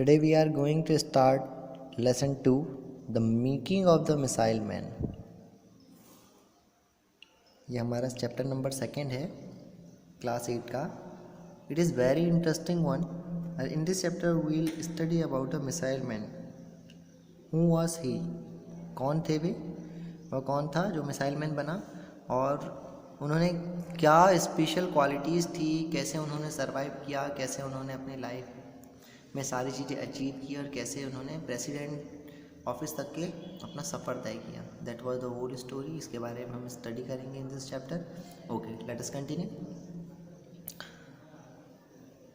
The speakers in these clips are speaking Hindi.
Today we are going to start lesson 2, the making of the missile man. ये हमारा चैप्टर नंबर 2 है क्लास 8 का. It is very interesting one. In this chapter we will study about the missile man. Who was he? कौन थे वे? वह कौन था जो मिसाइल मैन बना और उन्होंने क्या स्पेशल क्वालिटीज़ थी, कैसे उन्होंने सरवाइव किया, कैसे उन्होंने अपनी लाइफ में सारी चीज़ें अचीव की और कैसे उन्होंने प्रेसिडेंट ऑफिस तक के अपना सफ़र तय किया. That was the whole story. इसके बारे में हम स्टडी करेंगे in this chapter. Okay, let us continue.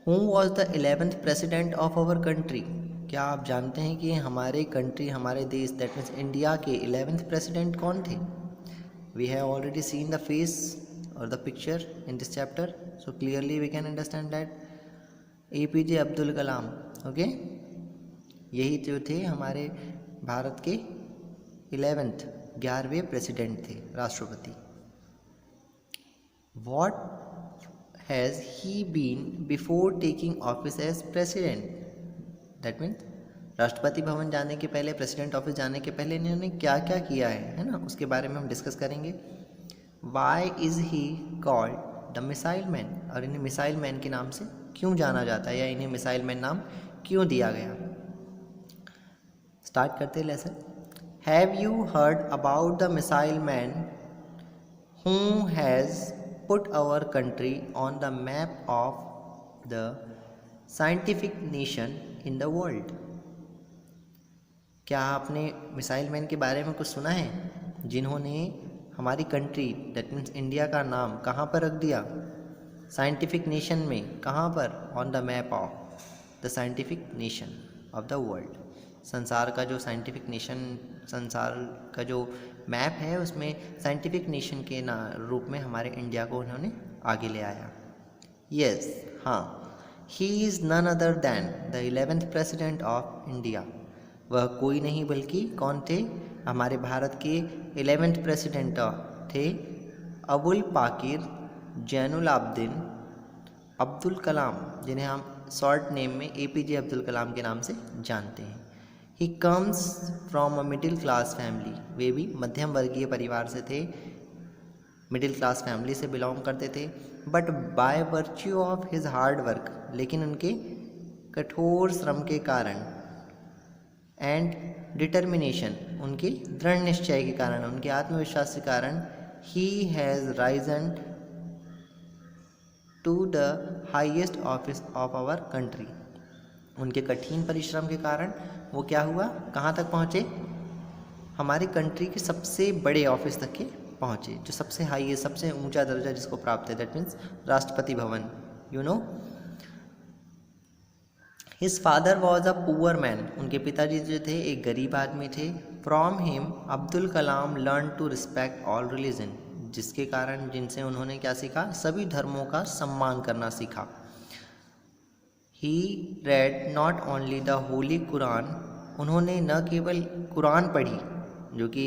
Who was the 11th president of our country? क्या आप जानते हैं कि हमारे कंट्री, हमारे देश, दैट मीन्स इंडिया के 11th प्रेसिडेंट कौन थे? We have already seen the face or the picture in this chapter, so clearly we can understand that APJ Abdul Kalam. Okay, यही जो थे हमारे भारत के 11वें प्रेसिडेंट थे, राष्ट्रपति. What has he been before taking office as president? That means Rashtrapati Bhavan जाने के पहले, प्रेसिडेंट ऑफिस जाने के पहले इन्होंने क्या क्या किया है ना, उसके बारे में हम डिस्कस करेंगे. Why is he called the missile man? और इन्हें मिसाइल मैन के नाम से क्यों जाना जाता है या इन्हें मिसाइल मैन नाम क्यों दिया गया? स्टार्ट करते हैं lesson. Have you heard about the missile man who has put our country on the map of the scientific nation in the world? क्या आपने मिसाइल मैन के बारे में कुछ सुना है जिन्होंने हमारी कंट्री, दैट मीन्स इंडिया का नाम कहाँ पर रख दिया? साइंटिफिक नेशन में. कहाँ पर? On the map of the scientific nation of the world. संसार का जो साइंटिफिक नेशन, संसार का जो मैप है उसमें साइंटिफिक नेशन के रूप में हमारे इंडिया को उन्होंने आगे ले आया. यस, हाँ, he is none other than the 11th president of India. वह कोई नहीं बल्कि कौन थे? हमारे भारत के 11th प्रेसिडेंट थे अबुल पाकिर जैनुल आब्दीन अब्दुल कलाम, जिन्हें हम शॉर्ट नेम में APJ अब्दुल कलाम के नाम से जानते हैं. He comes from a middle class family. वे भी मध्यम वर्गीय परिवार से थे, मिडिल क्लास फैमिली से बिलोंग करते थे. But by virtue of his hard work, लेकिन उनके कठोर श्रम के कारण, एंड डिटर्मिनेशन, उनके दृढ़ निश्चय के कारण, उनके आत्मविश्वास के कारण, he has risen to the highest office of our country. उनके कठिन परिश्रम के कारण वो क्या हुआ? कहाँ तक पहुँचे? हमारी कंट्री के सबसे बड़े ऑफिस तक के पहुँचे, जो सबसे हाईएस्ट, सबसे ऊंचा दर्जा जिसको प्राप्त है, that means Rashtrapati Bhavan. You know, his father was a poor man. उनके पिताजी जो थे एक गरीब आदमी थे. From him Abdul Kalam learn to respect all religion. जिसके कारण, जिनसे उन्होंने क्या सीखा? सभी धर्मों का सम्मान करना सीखा. He read not only the holy Quran. उन्होंने न केवल कुरान पढ़ी, जो कि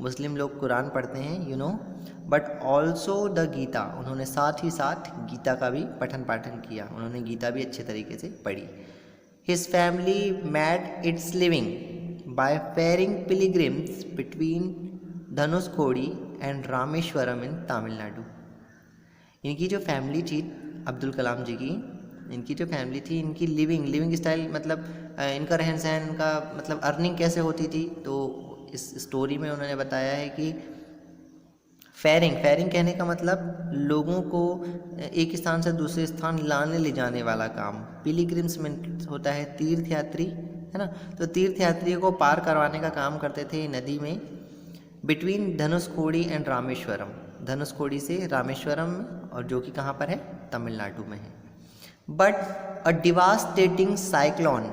मुस्लिम लोग कुरान पढ़ते हैं, you know, but also the Gita. उन्होंने साथ ही साथ गीता का भी पठन पाठन किया. उन्होंने गीता भी अच्छे तरीके से पढ़ी. His family made its living by ferrying pilgrims between Dhanushkodi and Rameswaram in Tamil. Nadu जो फैमिली थी अब्दुल कलाम जी की, इनकी जो फैमिली थी, इनकी लिविंग स्टाइल, मतलब इनका रहन सहन, इनका मतलब अर्निंग कैसे होती थी, तो इस स्टोरी में उन्होंने बताया है कि फेयरिंग कहने का मतलब लोगों को एक स्थान से दूसरे स्थान लाने ले जाने वाला काम. पिलग्रिम्स में होता है तीर्थयात्री, है ना, तो तीर्थयात्रियों को पार करवाने का काम करते थे नदी में. बिटवीन धनुषकोडी एंड रामेश्वरम, धनुषकोडी से रामेश्वरम, और जो कि कहाँ पर है? तमिलनाडु में है. But a devastating cyclone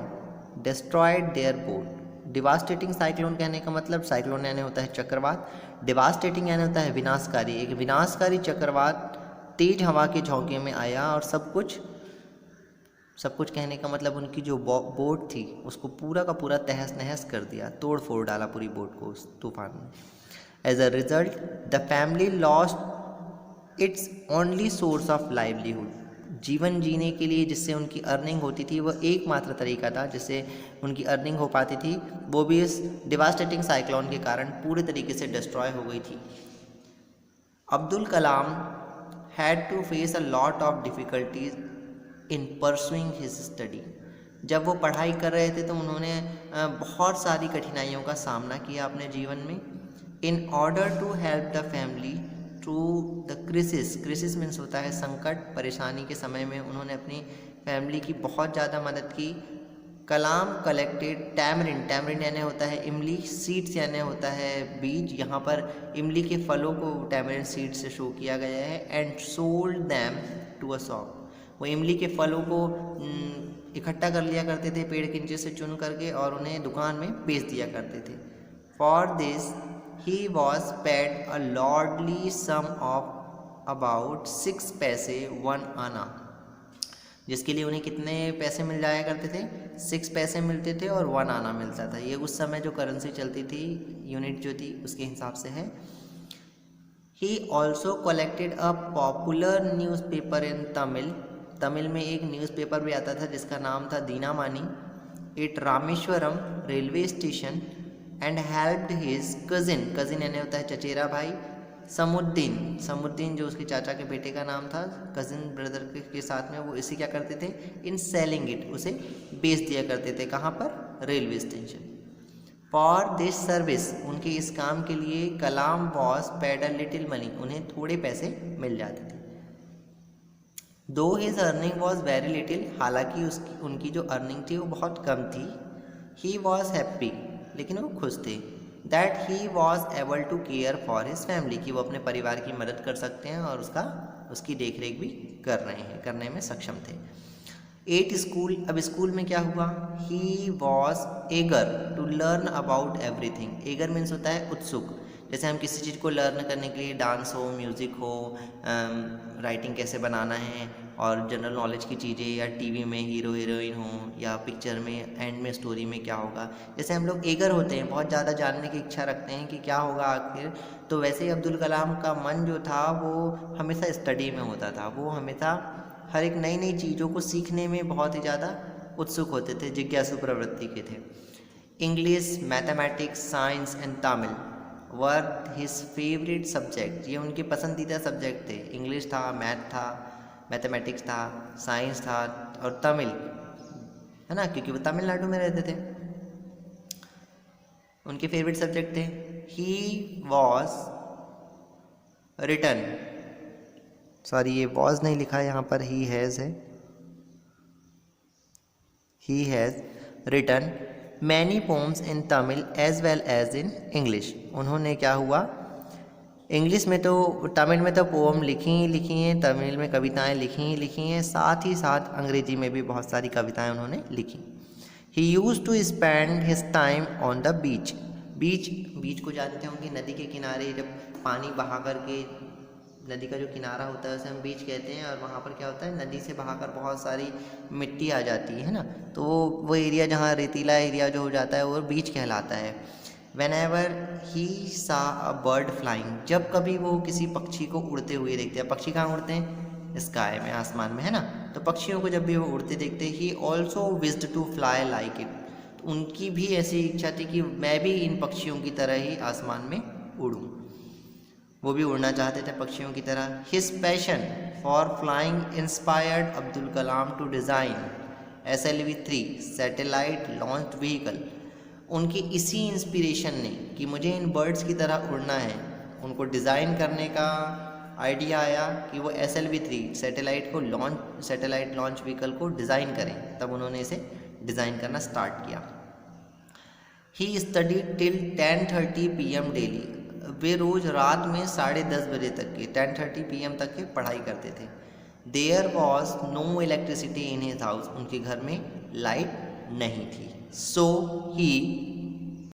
destroyed their boat. Devastating cyclone कहने का मतलब, साइक्लोन यानी होता है चक्रवात, डिवास्टेटिंग यानी होता है विनाशकारी. एक विनाशकारी चक्रवात तेज हवा के झोंके में आया और सब कुछ कहने का मतलब उनकी जो बोट थी उसको पूरा का पूरा तहस नहस कर दिया, तोड़ फोड़ डाला पूरी बोट को उस तूफान में. As a result the family lost its only source of livelihood. जीवन जीने के लिए जिससे उनकी अर्निंग होती थी, वह एकमात्र तरीका था जिससे उनकी अर्निंग हो पाती थी, वो भी इस डिवास्टेटिंग साइक्लोन के कारण पूरे तरीके से डिस्ट्रॉय हो गई थी। Abdul Kalam had to face a lot of difficulties in pursuing his study. जब वो पढ़ाई कर रहे थे तो उन्होंने बहुत सारी कठिनाइयों का सामना किया अपने जीवन में। In order to help the family through the crisis means होता है संकट, परेशानी के समय में उन्होंने अपनी फैमिली की बहुत ज़्यादा मदद की। कलाम कलेक्टेड टैमरिन यानी होता है इमली, सीड्स यानी होता है बीज, यहाँ पर इमली के फलों को टैमरिन सीड से शो किया गया है। And sold them to a shop, वो इमली के फलों को इकट्ठा कर लिया करते थे पेड़ के नीचे से चुन करके और उन्हें दुकान में बेच दिया करते थे। For this he was paid a lordly sum of about 6 पैसे 1 आना, जिसके लिए उन्हें कितने पैसे मिल जाया करते थे? 6 पैसे मिलते थे और 1 आना मिलता था। ये उस समय जो करेंसी चलती थी, यूनिट जो थी, उसके हिसाब से है। He also collected a popular newspaper in Tamil में एक न्यूज़पेपर भी आता था जिसका नाम था Dinamani at Rameswaram railway station and helped his cousin यानी होता है चचेरा भाई, समुद्दीन जो उसके चाचा के बेटे का नाम था, कजिन ब्रदर के साथ में वो इसे क्या करते थे? इन सेलिंग इट, उसे बेच दिया करते थे। कहाँ पर? Railway station. For this service, उनके इस काम के लिए Kalam was paid a little money, उन्हें थोड़े पैसे मिल जाते थे। Though his earning was very little, हालांकि उनकी जो अर्निंग थी वो बहुत कम थी। ही वॉज हैप्पी, लेकिन वो खुश थे। That he was able to care for his family, कि वो अपने परिवार की मदद कर सकते हैं और उसकी देख रेख भी करने में सक्षम थे। 8 स्कूल, अब स्कूल में क्या हुआ? He was eager to learn about everything. Eager means होता है उत्सुक, जैसे हम किसी चीज़ को लर्न करने के लिए, डांस हो, म्यूज़िक हो, राइटिंग कैसे बनाना है और जनरल नॉलेज की चीज़ें, या टीवी में हीरो हीरोइन हो, या पिक्चर में एंड में स्टोरी में क्या होगा, जैसे हम लोग एगर होते हैं, बहुत ज़्यादा जानने की इच्छा रखते हैं कि क्या होगा आखिर। तो वैसे ही अब्दुल कलाम का मन जो था वो हमेशा स्टडी में होता था, वो हमेशा हर एक नई नई चीज़ों को सीखने में बहुत ही ज़्यादा उत्सुक होते थे, जिज्ञासु प्रवृत्ति के थे। English, mathematics, science and Tamil were his favourite subject, ये उनके पसंदीदा सब्जेक्ट थे। इंग्लिश था, मैथ था, मैथमेटिक्स था, साइंस था और तमिल, है ना, क्योंकि वो तमिलनाडु में रहते थे, उनके फेवरेट सब्जेक्ट थे। ही वॉज रिटन, सॉरी ये वॉज नहीं लिखा है यहाँ पर, ही हैज़ है। He has written many poems in Tamil as well as in English. उन्होंने क्या हुआ, इंग्लिश में तो, तमिल में तो पोम लिखी हैं, तमिल में कविताएं लिखी हैं, साथ ही साथ अंग्रेजी में भी बहुत सारी कविताएं उन्होंने लिखी। He use to spend his time on the beach को जानते होंगे, नदी के किनारे जब पानी बहा करके, नदी का जो किनारा होता है उसे हम बीच कहते हैं, और वहाँ पर क्या होता है, नदी से बहाकर बहुत सारी मिट्टी आ जाती है ना, तो वो एरिया जहाँ रेतीला एरिया जो हो जाता है वो बीच कहलाता है। Whenever he saw a bird flying, जब कभी वो किसी पक्षी को उड़ते हुए देखते हैं, पक्षी कहाँ उड़ते हैं? स्काई में, आसमान में, है ना, तो पक्षियों को जब भी वो उड़ते देखते, he also wished to fly like it, तो उनकी भी ऐसी इच्छा थी कि मैं भी इन पक्षियों की तरह ही आसमान में उड़ूं, वो भी उड़ना चाहते थे पक्षियों की तरह। His passion for flying inspired Abdul Kalam to design SLV-3 satellite launched vehicle. उनकी इसी इंस्पिरेशन ने कि मुझे इन बर्ड्स की तरह उड़ना है, उनको डिज़ाइन करने का आइडिया आया कि वो SLV-3 सैटेलाइट लॉन्च व्हीकल को डिज़ाइन करें, तब उन्होंने इसे डिज़ाइन करना स्टार्ट किया। ही स्टडी टिल 10:30 PM डेली, वे रोज़ रात में 10:30 बजे तक के 10:30 PM तक के पढ़ाई करते थे। There was no electricity in his house, उनके घर में लाइट नहीं थी। सो ही